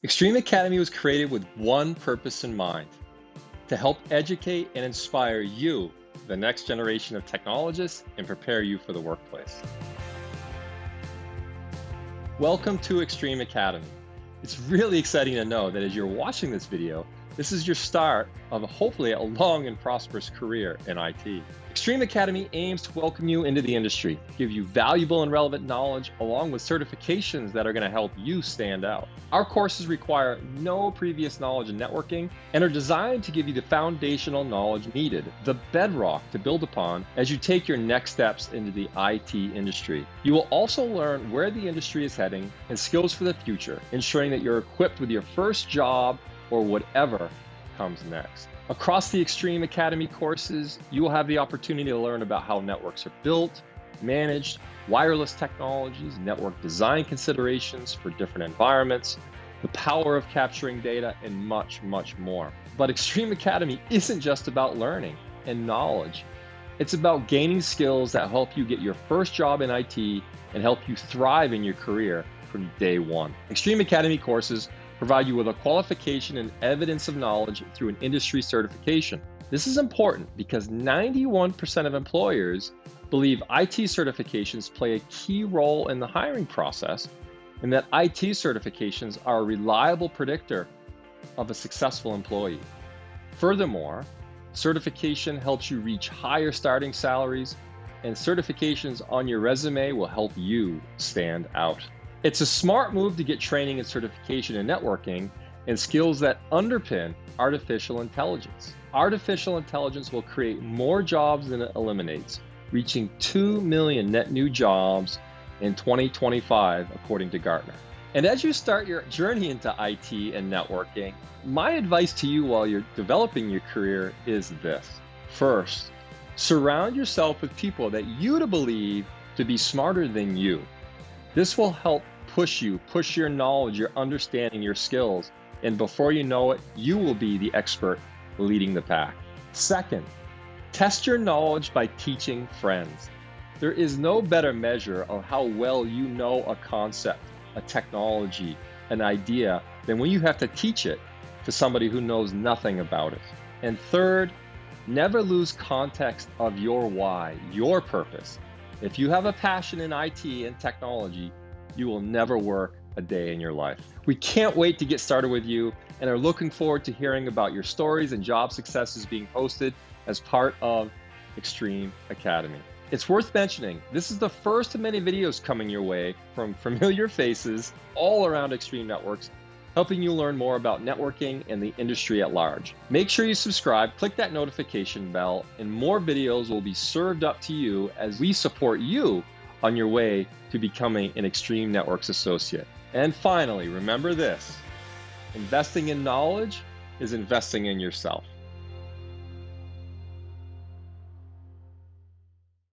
Extreme Academy was created with one purpose in mind: to help educate and inspire you, the next generation of technologists, and prepare you for the workplace. Welcome to Extreme Academy. It's really exciting to know that as you're watching this video, this is your start of hopefully a long and prosperous career in IT. Extreme Academy aims to welcome you into the industry, give you valuable and relevant knowledge along with certifications that are going to help you stand out. Our courses require no previous knowledge in networking and are designed to give you the foundational knowledge needed, the bedrock to build upon as you take your next steps into the IT industry. You will also learn where the industry is heading and skills for the future, ensuring that you're equipped with your first job or whatever comes next. Across the Extreme Academy courses, you will have the opportunity to learn about how networks are built, managed, wireless technologies, network design considerations for different environments, the power of capturing data, and much, much more. But Extreme Academy isn't just about learning and knowledge. It's about gaining skills that help you get your first job in IT and help you thrive in your career from day one. Extreme Academy courses provide you with a qualification and evidence of knowledge through an industry certification. This is important because 91% of employers believe IT certifications play a key role in the hiring process, and that IT certifications are a reliable predictor of a successful employee. Furthermore, certification helps you reach higher starting salaries, and certifications on your resume will help you stand out. It's a smart move to get training and certification in networking and skills that underpin artificial intelligence. Artificial intelligence will create more jobs than it eliminates, reaching 2 million net new jobs in 2025, according to Gartner. And as you start your journey into IT and networking, my advice to you while you're developing your career is this. First, surround yourself with people that you believe to be smarter than you. This will help push your knowledge, your understanding, your skills, and before you know it, you will be the expert leading the pack. Second, test your knowledge by teaching friends. There is no better measure of how well you know a concept, a technology, an idea, than when you have to teach it to somebody who knows nothing about it. And third, never lose context of your why, your purpose. If you have a passion in IT and technology, you will never work a day in your life. We can't wait to get started with you and are looking forward to hearing about your stories and job successes being posted as part of Extreme Academy. It's worth mentioning, this is the first of many videos coming your way from familiar faces all around Extreme Networks, helping you learn more about networking and the industry at large. Make sure you subscribe, click that notification bell, and more videos will be served up to you as we support you on your way to becoming an Extreme Networks associate. And finally, remember this: investing in knowledge is investing in yourself.